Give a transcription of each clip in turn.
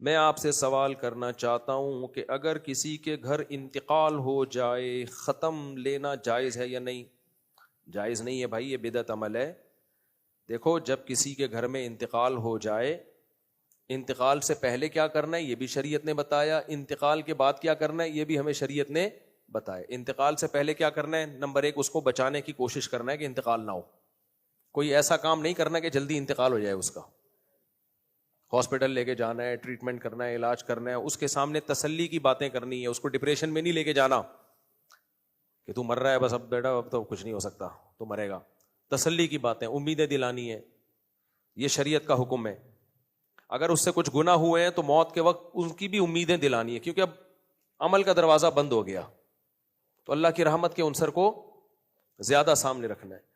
میں آپ سے سوال کرنا چاہتا ہوں کہ اگر کسی کے گھر انتقال ہو جائے ختم لینا جائز ہے یا نہیں؟ جائز نہیں ہے بھائی، یہ بدعت عمل ہے۔ دیکھو، جب کسی کے گھر میں انتقال ہو جائے، انتقال سے پہلے کیا کرنا ہے یہ بھی شریعت نے بتایا، انتقال کے بعد کیا کرنا ہے یہ بھی ہمیں شریعت نے بتایا۔ انتقال سے پہلے کیا کرنا ہے؟ نمبر 1، اس کو بچانے کی کوشش کرنا ہے کہ انتقال نہ ہو۔ کوئی ایسا کام نہیں کرنا کہ جلدی انتقال ہو جائے اس کا۔ ہاسپٹل لے کے جانا ہے، ٹریٹمنٹ کرنا ہے، علاج کرنا ہے، اس کے سامنے تسلی کی باتیں کرنی ہے، اس کو ڈپریشن میں نہیں لے کے جانا کہ تو مر رہا ہے بس، اب بیٹا اب تو کچھ نہیں ہو سکتا، تو مرے گا۔ تسلی کی باتیں، امیدیں دلانی ہے، یہ شریعت کا حکم ہے۔ اگر اس سے کچھ گناہ ہوئے ہیں تو موت کے وقت ان کی بھی امیدیں دلانی ہے، کیونکہ اب عمل کا دروازہ بند ہو گیا، تو اللہ کی رحمت کے عنصر کو زیادہ سامنے رکھنا ہے۔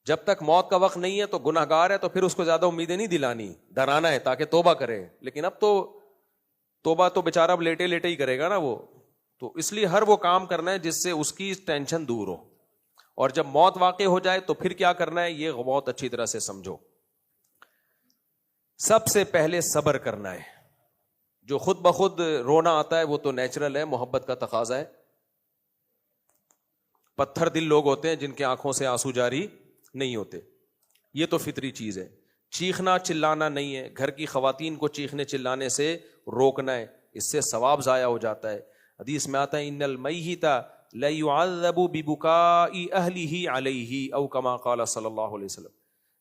جب تک موت کا وقت نہیں ہے تو گناہ گار ہے، تو پھر اس کو زیادہ امیدیں نہیں دلانی، ڈرانا ہے تاکہ توبہ کرے۔ لیکن اب تو توبہ تو بیچارہ اب لیٹے لیٹے ہی کرے گا نا وہ، تو اس لیے ہر وہ کام کرنا ہے جس سے اس کی ٹینشن دور ہو۔ اور جب موت واقع ہو جائے تو پھر کیا کرنا ہے یہ بہت اچھی طرح سے سمجھو۔ سب سے پہلے صبر کرنا ہے۔ جو خود بخود رونا آتا ہے وہ تو نیچرل ہے، محبت کا تقاضا ہے۔ پتھر دل لوگ ہوتے ہیں جن کے آنکھوں سے آنسو جاری نہیں ہوتے، یہ تو فطری چیز ہے۔ چیخنا چلانا نہیں ہے، گھر کی خواتین کو چیخنے چلانے سے روکنا ہے، اس سے ثواب ضائع ہو جاتا ہے۔ حدیث میں آتا ہے ان المیت لیعذب ببکاء اہلہ علیہ او کما قال صلی اللہ علیہ وسلم۔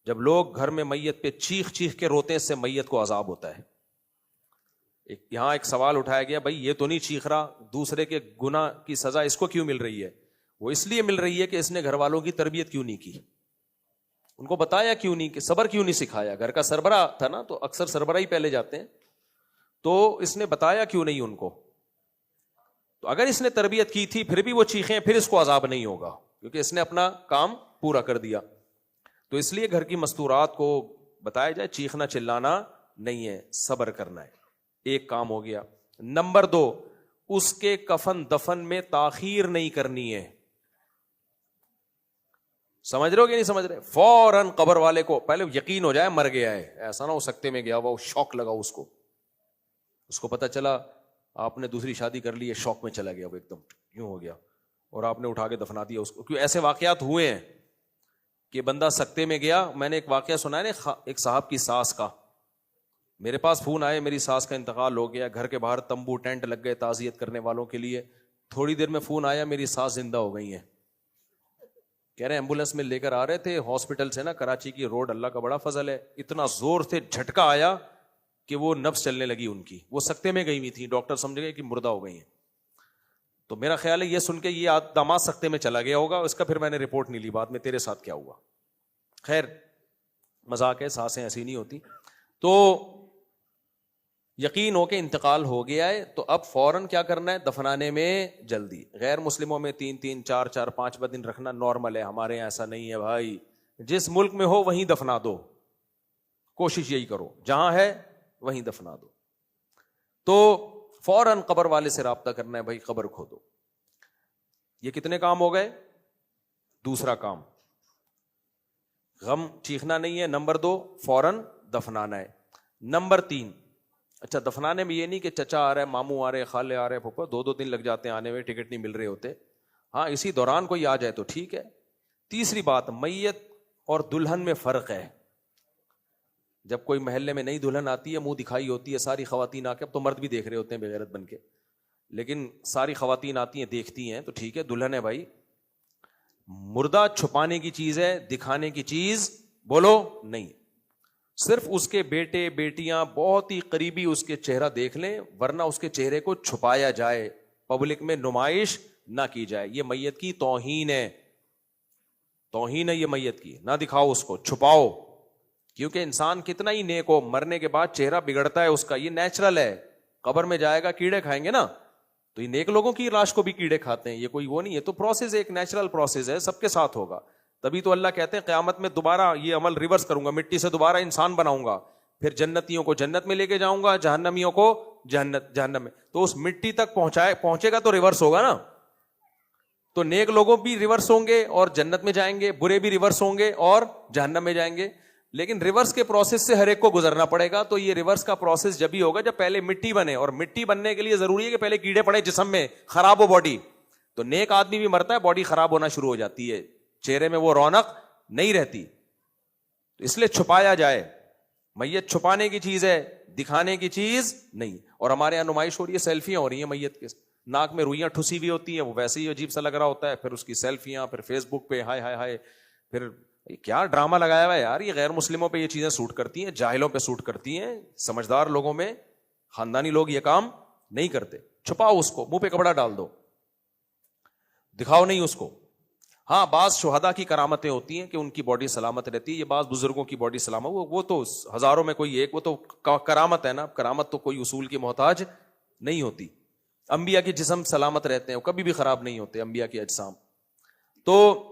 جب لوگ گھر میں میت پہ چیخ چیخ کے روتے ہیں، اس سے میت کو عذاب ہوتا ہے۔ یہاں ایک سوال اٹھایا گیا، بھائی یہ تو نہیں چیخ رہا، دوسرے کے گناہ کی سزا اس کو کیوں مل رہی ہے؟ وہ اس لیے مل رہی ہے کہ اس نے گھر والوں کی تربیت کیوں نہیں کی، ان کو بتایا کیوں نہیں، کہ صبر کیوں نہیں سکھایا۔ گھر کا سربراہ تھا نا، تو اکثر سربراہ ہی پہلے جاتے ہیں، تو اس نے بتایا کیوں نہیں ان کو؟ تو اگر اس نے تربیت کی تھی پھر بھی وہ چیخیں، پھر اس کو عذاب نہیں ہوگا، کیونکہ اس نے اپنا کام پورا کر دیا۔ تو اس لیے گھر کی مستورات کو بتایا جائے چیخنا چلانا نہیں ہے، صبر کرنا ہے۔ ایک کام ہو گیا۔ نمبر 2، اس کے کفن دفن میں تاخیر نہیں کرنی ہے۔ سمجھ رہے ہو کہ نہیں سمجھ رہے؟ فوراً قبر والے کو پہلے یقین ہو جائے مر گیا ہے، ایسا نہ ہو سکتے میں گیا ہوا، شوق لگا اس کو پتا چلا آپ نے دوسری شادی کر لی ہے، شوق میں چلا گیا وہ، ایک دم یوں ہو گیا، اور آپ نے اٹھا کے دفنا دیا اس کو۔ کیوں ایسے واقعات ہوئے ہیں کہ بندہ سکتے میں گیا۔ میں نے ایک واقعہ سنا ہے نا، ایک صاحب کی ساس کا، میرے پاس فون آئے میری ساس کا انتقال ہو گیا، گھر کے باہر تمبو ٹینٹ لگ گئے تعزیت کرنے والوں کے لیے۔ تھوڑی دیر میں فون آیا میری ساس زندہ ہو گئی ہیں۔ کہہ رہے ایمبولینس میں لے کر آ رہے تھے ہاسپٹل سے نا، کراچی کی روڈ، اللہ کا بڑا فضل ہے، اتنا زور سے جھٹکا آیا کہ وہ نفس چلنے لگی ان کی، وہ سکتے میں گئی ہوئی تھی، ڈاکٹر سمجھ گئے کہ مردہ ہو گئی ہیں۔ تو میرا خیال ہے یہ سن کے یہ داماد سکتے میں چلا گیا ہوگا، اس کا پھر میں نے رپورٹ نہیں لی بعد میں تیرے ساتھ کیا ہوا۔ خیر مذاق ہے، سانسیں ایسی نہیں ہوتی۔ تو یقین ہو کہ انتقال ہو گیا ہے تو اب فوراً کیا کرنا ہے؟ دفنانے میں جلدی۔ غیر مسلموں میں 3 4 5 دن رکھنا نارمل ہے، ہمارے یہاں ایسا نہیں ہے بھائی۔ جس ملک میں ہو وہیں دفنا دو، کوشش یہی کرو، جہاں ہے وہیں دفنا دو۔ تو فوراً قبر والے سے رابطہ کرنا ہے، بھائی قبر کھودو۔ یہ کتنے کام ہو گئے؟ دوسرا کام، غم چیخنا نہیں ہے۔ نمبر 2، فوراً دفنانا ہے۔ نمبر 3، اچھا دفنانے میں یہ نہیں کہ چچا آ رہے، ماموں آ رہے، خالے آ رہے، پھپھو، 2 دن لگ جاتے ہیں آنے میں، ٹکٹ نہیں مل رہے ہوتے۔ ہاں اسی دوران کوئی آ جائے تو ٹھیک ہے۔ تیسری بات، میت اور دلہن میں فرق ہے۔ جب کوئی محلے میں نئی دلہن آتی ہے، منہ دکھائی ہوتی ہے، ساری خواتین آ کے، اب تو مرد بھی دیکھ رہے ہوتے ہیں بے غیرت بن کے، لیکن ساری خواتین آتی ہیں دیکھتی ہیں، تو ٹھیک ہے دلہن ہے بھائی۔ مردہ چھپانے کی چیز ہے، دکھانے کی چیز بولو نہیں۔ صرف اس کے بیٹے بیٹیاں بہت ہی قریبی اس کے چہرہ دیکھ لیں، ورنہ اس کے چہرے کو چھپایا جائے، پبلک میں نمائش نہ کی جائے۔ یہ میت کی توہین ہے، توہین ہے یہ میت کی، نہ دکھاؤ اس کو، چھپاؤ۔ کیونکہ انسان کتنا ہی نیک ہو، مرنے کے بعد چہرہ بگڑتا ہے اس کا، یہ نیچرل ہے۔ قبر میں جائے گا کیڑے کھائیں گے نا، تو یہ نیک لوگوں کی لاش کو بھی کیڑے کھاتے ہیں، یہ کوئی وہ نہیں ہے۔ تو پروسیس ایک نیچرل پروسیس ہے، سب کے ساتھ ہوگا۔ تبھی تو اللہ کہتے ہیں قیامت میں دوبارہ یہ عمل ریورس کروں گا، مٹی سے دوبارہ انسان بناؤں گا، پھر جنتیوں کو جنت میں لے کے جاؤں گا، جہنمیوں کو جہنم میں۔ تو اس مٹی تک پہنچے گا تو ریورس ہوگا نا۔ تو نیک لوگوں بھی ریورس ہوں گے اور جنت میں جائیں گے، برے بھی ریورس ہوں گے اور جہنم میں جائیں گے۔ لیکن ریورس کے پروسیس سے ہر ایک کو گزرنا پڑے گا. تو یہ ریورس کا پروسیس جب ہی ہوگا جب پہلے مٹی بنے, اور مٹی بننے کے لیے ضروری ہے کہ پہلے کیڑے پڑے جسم میں, خراب ہو باڈی. تو نیک آدمی بھی مرتا ہے, باڈی خراب ہونا شروع ہو جاتی ہے, چہرے میں وہ رونق نہیں رہتی. تو اس لیے چھپایا جائے. میت چھپانے کی چیز ہے, دکھانے کی چیز نہیں. اور ہمارے یہاں نمائش ہو رہی ہے, سیلفیاں ہو رہی ہیں میت کے, ناک میں روئیاں ٹھسی ہوئی ہوتی ہیں, وہ ویسے ہی عجیب سا لگ رہا ہوتا ہے, پھر اس کی سیلفیاں, پھر فیس بک پہ ہائے ہائے ہائے, پھر کیا ڈرامہ لگایا ہوا ہے یار. یہ غیر مسلموں پہ یہ چیزیں سوٹ کرتی ہیں, جاہلوں پہ سوٹ کرتی ہیں, سمجھدار لوگوں میں, خاندانی لوگ یہ کام نہیں کرتے. چھپاؤ اس کو, منہ پہ کپڑا ڈال دو, دکھاؤ نہیں اس کو. ہاں بعض شہداء کی کرامتیں ہوتی ہیں کہ ان کی باڈی سلامت رہتی ہے, یہ بعض بزرگوں کی باڈی سلامت, وہ تو ہزاروں میں کوئی ایک, وہ تو کرامت ہے نا. کرامت تو کوئی اصول کی محتاج نہیں ہوتی. انبیاء کے جسم سلامت رہتے ہیں, وہ کبھی بھی خراب نہیں ہوتے انبیاء کے اجسام. تو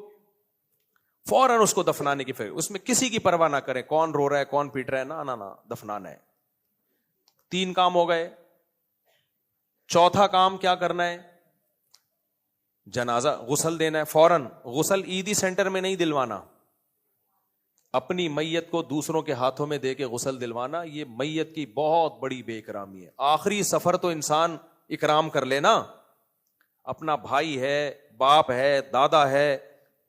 فوراً اس کو دفنانے کی فکر, اس میں کسی کی پرواہ نہ کریں کون رو رہا ہے کون پیٹ رہا ہے, نہ دفنانا ہے. 3 کام ہو گئے. چوتھا کام کیا کرنا ہے؟ جنازہ غسل دینا ہے فوراً. غسل عیدی سینٹر میں نہیں دلوانا, اپنی میت کو دوسروں کے ہاتھوں میں دے کے غسل دلوانا, یہ میت کی بہت بڑی بے اکرامی ہے. آخری سفر تو انسان اکرام کر لینا, اپنا بھائی ہے, باپ ہے, دادا ہے,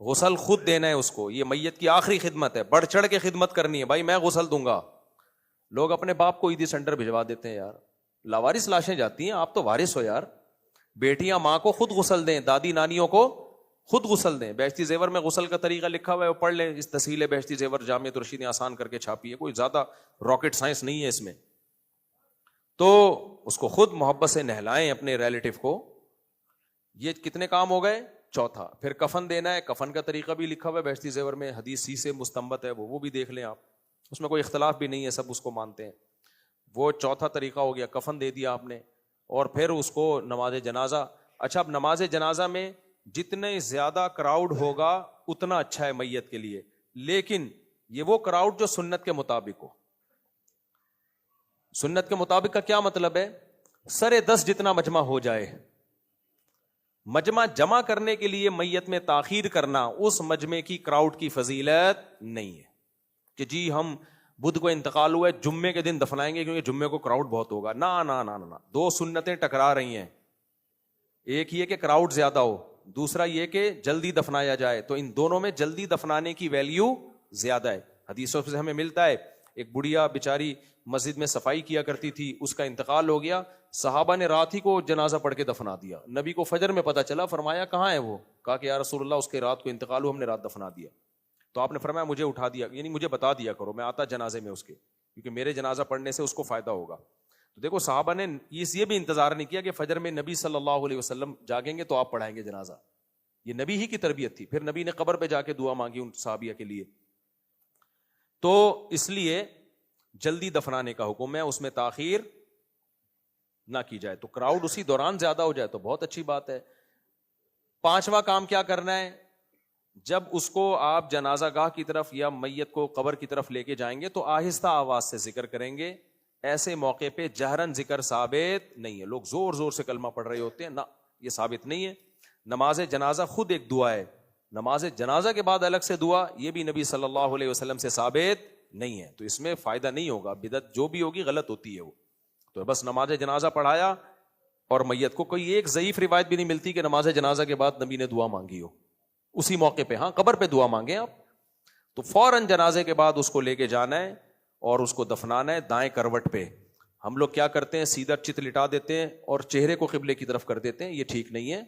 غسل خود دینا ہے اس کو. یہ میت کی آخری خدمت ہے, بڑھ چڑھ کے خدمت کرنی ہے. بھائی میں غسل دوں گا. لوگ اپنے باپ کو عیدی سینٹر بھجوا دیتے ہیں یار, لاوارث لاشیں جاتی ہیں, آپ تو وارث ہو یار. بیٹیاں ماں کو خود غسل دیں, دادی نانیوں کو خود غسل دیں. بہشتی زیور میں غسل کا طریقہ لکھا ہوا ہے, وہ پڑھ لیں. اس تحصیل بہشتی زیور جامعۃ الرشید نے آسان کر کے چھاپی ہے, کوئی زیادہ راکٹ سائنس نہیں ہے اس میں. تو اس کو خود محبت سے نہلائیں اپنے ریلیٹو کو. یہ کتنے کام ہو گئے؟ چوتھا. پھر کفن دینا ہے, کفن کا طریقہ بھی لکھا ہوا ہے بہشتی زیور میں, حدیث سی سے مستنبط ہے, وہ بھی دیکھ لیں آپ, اس میں کوئی اختلاف بھی نہیں ہے, سب اس کو مانتے ہیں. وہ چوتھا طریقہ ہو گیا, کفن دے دیا آپ نے, اور پھر اس کو نماز جنازہ. اچھا, اب نماز جنازہ میں جتنے زیادہ کراؤڈ ہوگا اتنا اچھا ہے میت کے لیے, لیکن یہ وہ کراؤڈ جو سنت کے مطابق ہو. سنت کے مطابق کا کیا مطلب ہے؟ 10:30 جتنا مجمع ہو جائے. مجمع جمع کرنے کے لیے میت میں تاخیر کرنا اس مجمع کی کراؤڈ کی فضیلت نہیں ہے کہ جی ہم بدھ کو انتقال ہوا ہے جمعے کے دن دفنائیں گے کیونکہ جمعے کو کراؤڈ بہت ہوگا. نہ, 2 سنتیں ٹکرا رہی ہیں. ایک یہ کہ کراؤڈ زیادہ ہو, دوسرا یہ کہ جلدی دفنایا جائے. تو ان دونوں میں جلدی دفنانے کی ویلیو زیادہ ہے. حدیثوں سے ہمیں ملتا ہے, ایک بڑھیا بیچاری مسجد میں صفائی کیا کرتی تھی, اس کا انتقال ہو گیا, صحابہ نے رات ہی کو جنازہ پڑھ کے دفنا دیا. نبی کو فجر میں پتا چلا, فرمایا کہاں ہے وہ؟ کہا کہ یا رسول اللہ اس کے رات کو انتقال ہو, ہم نے رات دفنا دیا. تو آپ نے فرمایا مجھے اٹھا دیا, یعنی مجھے بتا دیا کرو, میں آتا جنازے میں اس کے, کیونکہ میرے جنازہ پڑھنے سے اس کو فائدہ ہوگا. تو دیکھو صحابہ نے یہ بھی انتظار نہیں کیا کہ فجر میں نبی صلی اللہ علیہ وسلم جاگیں گے تو آپ پڑھائیں گے جنازہ. یہ نبی ہی کی تربیت تھی. پھر نبی نے قبر پہ جا کے دعا مانگی ان صحابیہ کے لیے. تو اس لیے جلدی دفنانے کا حکم ہے, اس میں تاخیر نہ کی جائے. تو کراؤڈ اسی دوران زیادہ ہو جائے تو بہت اچھی بات ہے. 5واں کام کیا کرنا ہے؟ جب اس کو آپ جنازہ گاہ کی طرف یا میت کو قبر کی طرف لے کے جائیں گے تو آہستہ آواز سے ذکر کریں گے. ایسے موقع پہ جہرن ذکر ثابت نہیں ہے. لوگ زور زور سے کلمہ پڑھ رہے ہوتے ہیں, نہ, یہ ثابت نہیں ہے. نماز جنازہ خود ایک دعا ہے, نماز جنازہ کے بعد الگ سے دعا, یہ بھی نبی صلی اللہ علیہ وسلم سے ثابت نہیں ہے. تو اس میں فائدہ نہیں ہوگا, بدعت جو بھی ہوگی غلط ہوتی ہے وہ. تو بس نماز جنازہ پڑھایا, اور میت کو کوئی ایک ضعیف روایت بھی نہیں ملتی کہ نماز جنازہ کے بعد نبی نے دعا مانگی ہو اسی موقع پہ. ہاں قبر پہ دعا مانگیں آپ. تو فوراً جنازے کے بعد اس کو لے کے جانا ہے اور اس کو دفنانا ہے دائیں کروٹ پہ. ہم لوگ کیا کرتے ہیں, سیدھا چت لٹا دیتے ہیں اور چہرے کو قبلے کی طرف کر دیتے ہیں. یہ ٹھیک نہیں ہے.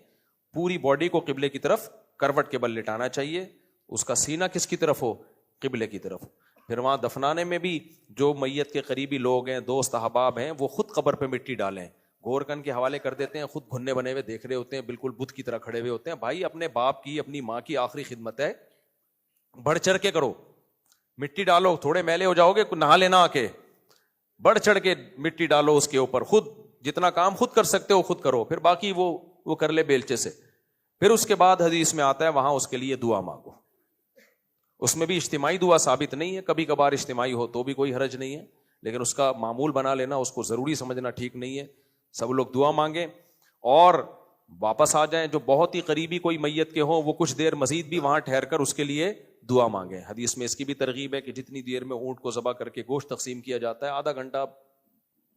پوری باڈی کو قبلے کی طرف کروٹ کے بل لٹانا چاہیے. اس کا سینہ کس کی طرف ہو؟ قبلے کی طرف. پھر وہاں دفنانے میں بھی جو میت کے قریبی لوگ ہیں, دوست احباب ہیں, وہ خود قبر پہ مٹی ڈالیں. گورکن کے حوالے کر دیتے ہیں, خود گھننے بنے ہوئے دیکھ رہے ہوتے ہیں, بالکل بت کی طرح کھڑے ہوئے ہوتے ہیں. بھائی اپنے باپ کی اپنی ماں کی آخری خدمت ہے, بڑھ چڑھ کے کرو. مٹی ڈالو, تھوڑے میلے ہو جاؤ گے, نہا لینا آ کے, بڑھ چڑھ کے مٹی ڈالو اس کے اوپر. خود جتنا کام خود کر سکتے ہو خود کرو, پھر باقی وہ کر لے بیلچے سے. پھر اس کے بعد حدیث میں آتا ہے وہاں اس کے لیے دعا مانگو. اس میں بھی اجتماعی دعا ثابت نہیں ہے, کبھی کبھار اجتماعی ہو تو بھی کوئی حرج نہیں ہے, لیکن اس کا معمول بنا لینا, اس کو ضروری سمجھنا ٹھیک نہیں ہے. سب لوگ دعا مانگیں اور واپس آ جائیں. جو بہت ہی قریبی کوئی میت کے ہوں وہ کچھ دیر مزید بھی وہاں ٹھہر کر اس کے لیے دعا مانگیں. حدیث میں اس کی بھی ترغیب ہے کہ جتنی دیر میں اونٹ کو ذبح کر کے گوشت تقسیم کیا جاتا ہے, آدھا گھنٹہ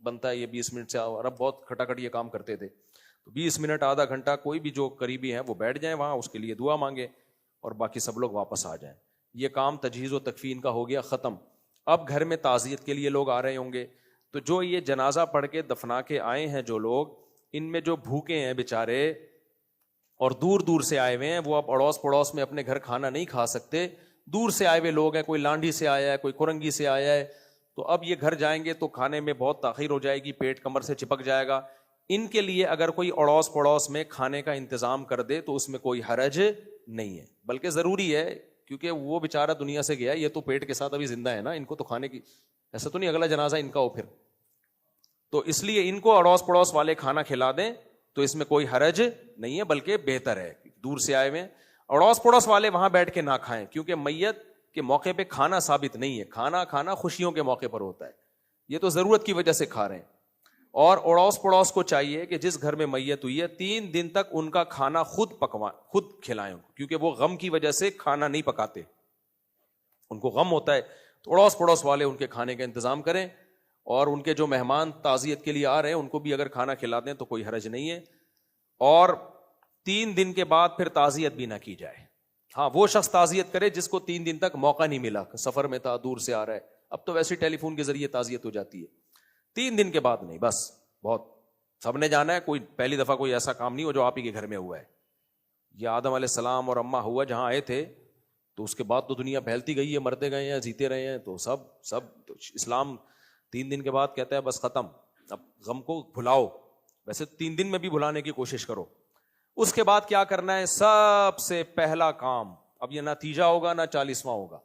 بنتا ہے, یہ 20 منٹ سے, عرب بہت کھٹاکھٹ یہ کام کرتے تھے, تو 20 منٹ آدھا گھنٹہ کوئی بھی جو قریبی ہیں وہ بیٹھ جائیں وہاں, اس کے لیے دعا مانگے اور باقی سب لوگ واپس آ جائیں. یہ کام تجہیز و تکفین کا ہو گیا ختم. اب گھر میں تعزیت کے لیے لوگ آ رہے ہوں گے, تو جو یہ جنازہ پڑھ کے دفنا کے آئے ہیں جو لوگ, ان میں جو بھوکے ہیں بیچارے اور دور دور سے آئے ہوئے ہیں, وہ اب اڑوس پڑوس میں اپنے گھر کھانا نہیں کھا سکتے, دور سے آئے ہوئے لوگ ہیں, کوئی لانڈی سے آیا ہے, کوئی کرنگی سے آیا ہے, تو اب یہ گھر جائیں گے تو کھانے میں بہت تاخیر ہو جائے گی, پیٹ کمر سے چپک جائے گا. ان کے لیے اگر کوئی اڑوس پڑوس میں کھانے کا انتظام کر دے تو اس میں کوئی حرج نہیں ہے, بلکہ ضروری ہے, کیونکہ وہ بیچارہ دنیا سے گیا, یہ تو پیٹ کے ساتھ ابھی زندہ ہے نا, ان کو تو کھانے کی, ایسا تو نہیں اگلا جنازہ ان کا ہو پھر, تو اس لیے ان کو اڑوس پڑوس والے کھانا کھلا دیں تو اس میں کوئی حرج نہیں ہے, بلکہ بہتر ہے. دور سے آئے ہوئے اڑوس پڑوس والے وہاں بیٹھ کے نہ کھائیں, کیونکہ میت کے موقع پہ کھانا ثابت نہیں ہے, کھانا کھانا خوشیوں کے موقع پر ہوتا ہے, یہ تو ضرورت کی وجہ سے کھا رہے ہیں. اور اڑوس پڑوس کو چاہیے کہ جس گھر میں میت ہوئی ہے 3 دن تک ان کا کھانا خود خود کھلائیں, کیونکہ وہ غم کی وجہ سے کھانا نہیں پکاتے, ان کو غم ہوتا ہے, تو اڑوس پڑوس والے ان کے کھانے کا انتظام کریں, اور ان کے جو مہمان تعزیت کے لیے آ رہے ہیں ان کو بھی اگر کھانا کھلا دیں تو کوئی حرج نہیں ہے. اور 3 دن کے بعد پھر تعزیت بھی نہ کی جائے. ہاں, وہ شخص تعزیت کرے جس کو 3 دن تک موقع نہیں ملا, سفر میں تھا, دور سے آ رہا ہے, اب تو ویسے ٹیلی فون کے ذریعے تعزیت ہو جاتی ہے. 3 دن کے بعد نہیں, بس بہت, سب نے جانا ہے, کوئی پہلی دفعہ کوئی ایسا کام نہیں ہو جو آپ ہی کے گھر میں ہوا ہے. یہ آدم علیہ السلام اور اماں ہوا جہاں آئے تھے, تو اس کے بعد تو دنیا پھیلتی گئی ہے, مرتے گئے ہیں, جیتے رہے ہیں, تو سب اسلام 3 دن کے بعد کہتا ہے بس ختم, اب غم کو بھلاؤ. ویسے 3 دن میں بھی بھلانے کی کوشش کرو. اس کے بعد کیا کرنا ہے, سب سے پہلا کام, اب یہ نتیجہ ہوگا نہ 40واں ہوگا,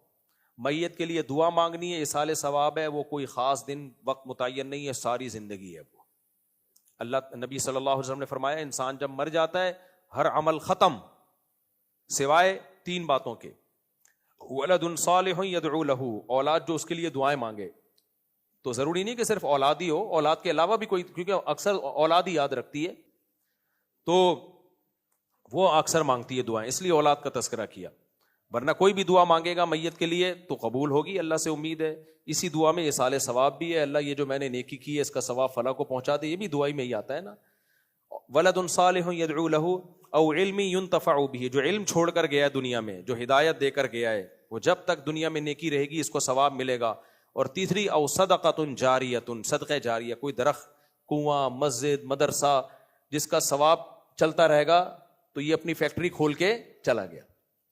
میت کے لیے دعا مانگنی ہے, اِیصال ثواب ہے, وہ کوئی خاص دن وقت متعین نہیں ہے, ساری زندگی ہے وہ. اللہ نبی صلی اللہ علیہ وسلم نے فرمایا انسان جب مر جاتا ہے ہر عمل ختم سوائے 3 باتوں کے, ولد صالح یدعو لہ, اولاد جو اس کے لیے دعائیں مانگے. تو ضروری نہیں کہ صرف اولاد ہی ہو, اولاد کے علاوہ بھی کوئی, کیونکہ اکثر اولاد ہی یاد رکھتی ہے, تو وہ اکثر مانگتی ہے دعائیں, اس لیے اولاد کا تذکرہ کیا. ورنہ کوئی بھی دعا مانگے گا میت کے لیے تو قبول ہوگی, اللہ سے امید ہے. اسی دعا میں اِیصال ثواب بھی ہے, اللہ یہ جو میں نے نیکی کی ہے اس کا ثواب فلاں کو پہنچا دے, یہ بھی دعائی میں ہی آتا ہے نا. ولد صالح یدعو لہ او علم ينتفع به, جو علم چھوڑ کر گیا ہے دنیا میں, جو ہدایت دے کر گیا ہے, وہ جب تک دنیا میں نیکی رہے گی اس کو ثواب ملے گا. اور تیسری او صدقۃ جاریۃ, صدقہ جاریہ, کوئی درخت, کنواں, مسجد, مدرسہ جس کا ثواب چلتا رہے گا, تو یہ اپنی فیکٹری کھول کے چلا گیا,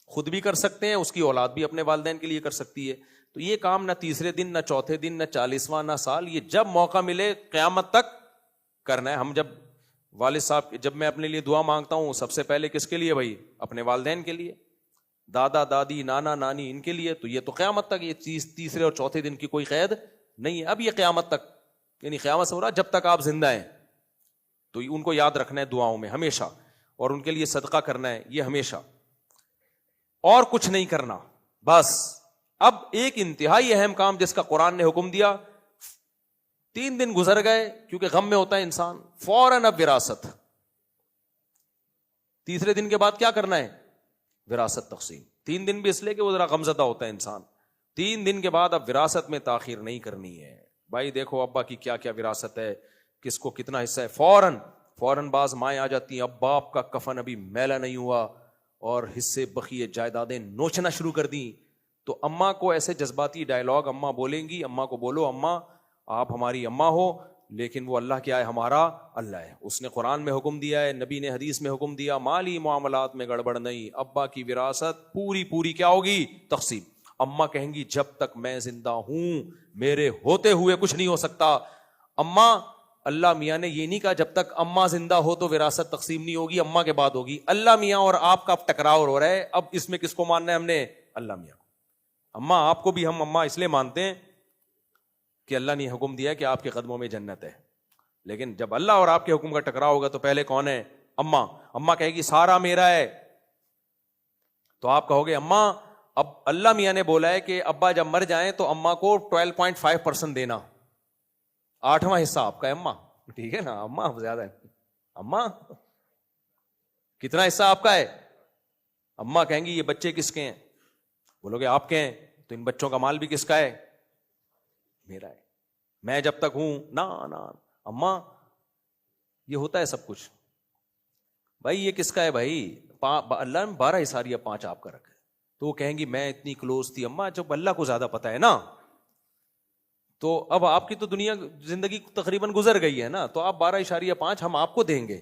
خود بھی کر سکتے ہیں, اس کی اولاد بھی اپنے والدین کے لیے کر سکتی ہے. تو یہ کام نہ تیسرے دن, نہ چوتھے دن, نہ 40واں, نہ سال, یہ جب موقع ملے قیامت تک کرنا ہے. ہم جب والد صاحب, جب میں اپنے لیے دعا مانگتا ہوں سب سے پہلے کس کے لیے بھائی, اپنے والدین کے لیے, دادا دادی, نانا نانی, ان کے لیے. تو یہ تو قیامت تک, یہ چیز تیسرے اور چوتھے دن کی کوئی قید نہیں ہے. اب یہ قیامت تک, یعنی قیامت سے ہو رہا جب تک آپ زندہ ہیں, تو ان کو یاد رکھنا ہے دعاؤں میں ہمیشہ, اور ان کے لیے صدقہ کرنا ہے یہ ہمیشہ, اور کچھ نہیں کرنا بس. اب ایک انتہائی اہم کام جس کا قرآن نے حکم دیا, 3 دن گزر گئے کیونکہ غم میں ہوتا ہے انسان, فوراً اب وراثت. تیسرے دن کے بعد کیا کرنا ہے, وراثت تقسیم. 3 دن بھی اس لیے کہ وہ ذرا غمزدہ ہوتا ہے انسان. 3 دن کے بعد اب وراثت میں تاخیر نہیں کرنی ہے. بھائی دیکھو ابا کی کیا کیا وراثت ہے, کس کو کتنا حصہ ہے, فوراً بعض مائیں آ جاتی ہیں, اب باپ کا کفن ابھی میلا نہیں ہوا اور حصے بقیے جائیدادیں نوچنا شروع کر دیں. تو اماں کو ایسے جذباتی ڈائلاگ اماں بولیں گی, اماں کو بولو اماں آپ ہماری اماں ہو, لیکن وہ اللہ کیا ہے, ہمارا اللہ ہے. اس نے قرآن میں حکم دیا ہے, نبی نے حدیث میں حکم دیا, مالی معاملات میں گڑبڑ نہیں, ابا کی وراثت پوری کیا ہوگی, تقسیم. اماں کہیں گی جب تک میں زندہ ہوں میرے ہوتے ہوئے کچھ نہیں ہو سکتا. اماں, اللہ میاں نے یہ نہیں کہا جب تک اماں زندہ ہو تو وراثت تقسیم نہیں ہوگی, اماں کے بعد ہوگی. اللہ میاں اور آپ کا ٹکراؤ ہو رہا ہے, اب اس میں کس کو ماننا ہے ہم نے, اللہ میاں. اماں آپ کو بھی ہم اماں اس لیے مانتے ہیں کہ اللہ نے حکم دیا کہ آپ کے قدموں میں جنت ہے, لیکن جب اللہ اور آپ کے حکم کا ٹکراؤ ہوگا تو پہلے کون ہے, اماں. اماں کہے گی سارا میرا ہے, تو آپ کہو گے اماں اب اللہ میاں نے بولا ہے کہ ابا جب مر جائیں تو اماں کو 12.5% دینا, 8واں حصہ آپ کا ہے اماں. ٹھیک ہے نا, اماں زیادہ ہے, اماں کتنا حصہ آپ کا ہے. اماں کہیں گی یہ بچے کس کے ہیں, بولو گے آپ کے ہیں تو ان بچوں کا مال بھی کس کا ہے؟ میرا ہے، میں جب تک ہوں نا اماں یہ ہوتا ہے سب کچھ. بھائی یہ کس کا ہے بھائی؟ اللہ نے 12 اشاریہ 5 آپ کا رکھا ہے. تو وہ کہیں گی میں اتنی کلوز تھی اماں. جب اللہ کو زیادہ پتا ہے نا، تو اب آپ کی تو دنیا زندگی تقریباً گزر گئی ہے نا، تو آپ 12.5 ہم آپ کو دیں گے.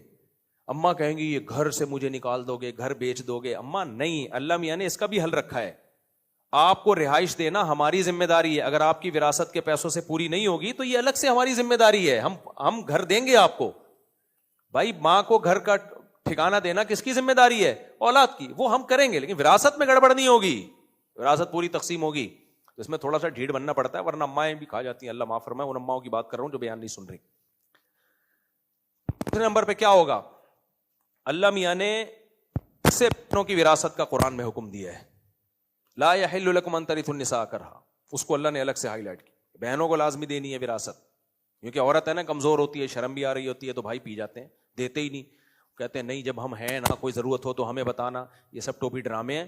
اماں کہیں گی یہ گھر سے مجھے نکال دو گے، گھر بیچ دو گے. اماں نہیں، اللہ میاں نے اس کا بھی حل رکھا ہے. آپ کو رہائش دینا ہماری ذمہ داری ہے. اگر آپ کی وراثت کے پیسوں سے پوری نہیں ہوگی تو یہ الگ سے ہماری ذمہ داری ہے. ہم گھر دیں گے آپ کو. بھائی ماں کو گھر کا ٹھکانہ دینا کس کی ذمہ داری ہے؟ اولاد کی. وہ ہم کریں گے، لیکن وراثت میں گڑبڑ نہیں ہوگی، وراثت پوری تقسیم ہوگی. تو اس میں تھوڑا سا ڈھیڑ بننا پڑتا ہے، ورنہ امائیں بھی کھا جاتی ہیں. اللہ معاف فرمائے، ان اماؤں کی بات کر رہا ہوں جو بیان نہیں سن رہی. دوسرے نمبر پہ کیا ہوگا؟ اللہ میاں نے سے بہنوں کی وراثت کا قرآن میں حکم دیا ہے. لا یحل لکم ان ترثوا النساء کرہا. اس کو اللہ نے الگ سے ہائی لائٹ کی. بہنوں کو لازمی دینی ہے وراثت، کیونکہ عورت ہے نا، کمزور ہوتی ہے، شرم بھی آ رہی ہوتی ہے، تو بھائی پی جاتے ہیں، دیتے ہی نہیں. کہتے ہیں نہیں جب ہم ہیں نا، کوئی ضرورت ہو تو ہمیں بتانا. یہ سب ٹوپی ڈرامے ہیں.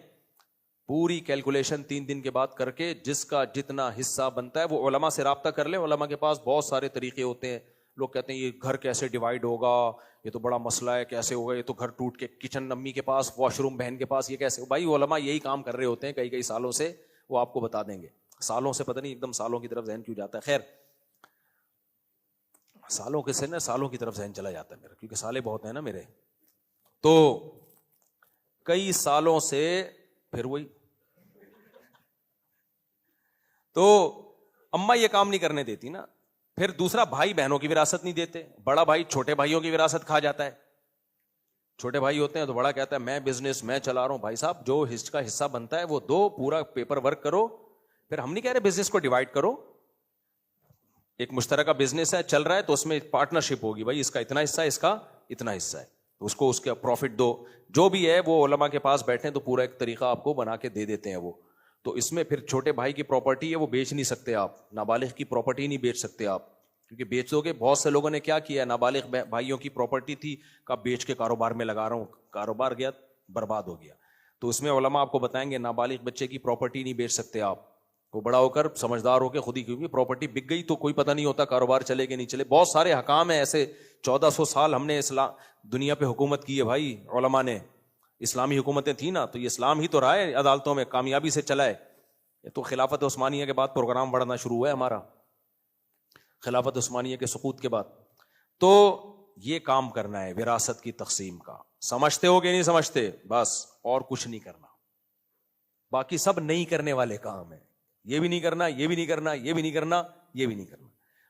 پوری کیلکولیشن 3 دن کے بعد کر کے جس کا جتنا حصہ بنتا ہے وہ علماء سے رابطہ کر لیں. علماء کے پاس بہت سارے طریقے ہوتے ہیں. لوگ کہتے ہیں یہ گھر کیسے ڈیوائیڈ ہوگا، یہ تو بڑا مسئلہ ہے، کیسے ہوگا، یہ تو گھر ٹوٹ کے کچن امی کے پاس، واش روم بہن کے پاس، یہ کیسے؟ بھائی علماء یہی کام کر رہے ہوتے ہیں کئی سالوں سے، وہ آپ کو بتا دیں گے. سالوں سے پتہ نہیں ایک دم سالوں کی طرف ذہن کیوں جاتا ہے. خیر، سالوں کے سے نا سالوں کی طرف ذہن چلا جاتا ہے میرا، کیونکہ سالے بہت ہیں نا میرے. تو کئی سالوں سے پھر وہی، تو اماں یہ کام نہیں کرنے دیتی نا. پھر دوسرا، بھائی بہنوں کی وراثت نہیں دیتے. بڑا بھائی چھوٹے بھائیوں کی وراثت کھا جاتا ہے. چھوٹے بھائی ہوتے ہیں تو بڑا کہتا ہے میں بزنس میں چلا رہا ہوں. بھائی صاحب جو کا حصہ بنتا ہے وہ دو، پورا پیپر ورک کرو. پھر ہم نہیں کہہ رہے بزنس کو ڈیوائڈ کرو، ایک مشترکہ بزنس ہے چل رہا ہے تو اس میں پارٹنرشپ ہوگی. بھائی اس کا اتنا حصہ ہے، اس کا اتنا حصہ ہے، اس کو اس کا پروفٹ دو. جو بھی ہے وہ علماء کے پاس بیٹھے تو پورا ایک طریقہ آپ کو بنا کے دے دیتے ہیں وہ. تو اس میں پھر چھوٹے بھائی کی پراپرٹی ہے وہ بیچ نہیں سکتے آپ. نابالغ کی پراپرٹی نہیں بیچ سکتے آپ، کیونکہ بیچ دو گے. بہت سے لوگوں نے کیا کیا ہے، نابالغ بھائیوں کی پراپرٹی تھی کا بیچ کے کاروبار میں لگا رہا ہوں، کاروبار گیا برباد ہو گیا. تو اس میں علماء آپ کو بتائیں گے نابالغ بچے کی پراپرٹی نہیں بیچ سکتے آپ. وہ بڑا ہو کر سمجھدار ہو کے خود ہی، کیونکہ پراپرٹی بک گئی تو کوئی پتہ نہیں ہوتا کاروبار چلے کہ نہیں چلے. بہت سارے حکام ہیں ایسے. 1400 سال ہم نے اسلام دنیا پہ حکومت کی ہے بھائی علماء نے. اسلامی حکومتیں تھیں نا، تو یہ اسلام ہی تو رہا ہے عدالتوں میں، کامیابی سے چلا ہے. تو خلافت عثمانیہ کے بعد پروگرام بڑھنا شروع ہوا ہے ہمارا، خلافت عثمانیہ کے سقوط کے بعد. تو یہ کام کرنا ہے وراثت کی تقسیم کا. سمجھتے ہو کہ نہیں سمجھتے؟ بس اور کچھ نہیں کرنا، باقی سب نہیں کرنے والے کام ہیں. یہ بھی نہیں کرنا، یہ بھی نہیں کرنا، یہ بھی نہیں کرنا، یہ بھی نہیں کرنا.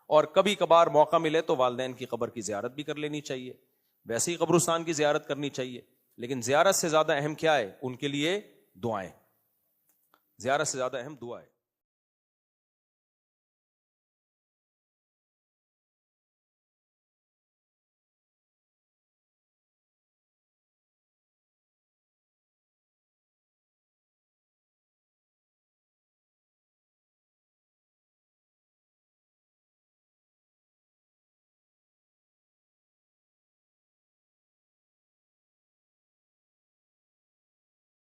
اور کبھی کبھار موقع ملے تو والدین کی قبر کی زیارت بھی کر لینی چاہیے. ویسے ہی قبرستان کی زیارت کرنی چاہیے، لیکن زیارت سے زیادہ اہم کیا ہے؟ ان کے لیے دعائیں. زیارت سے زیادہ اہم دعا ہے.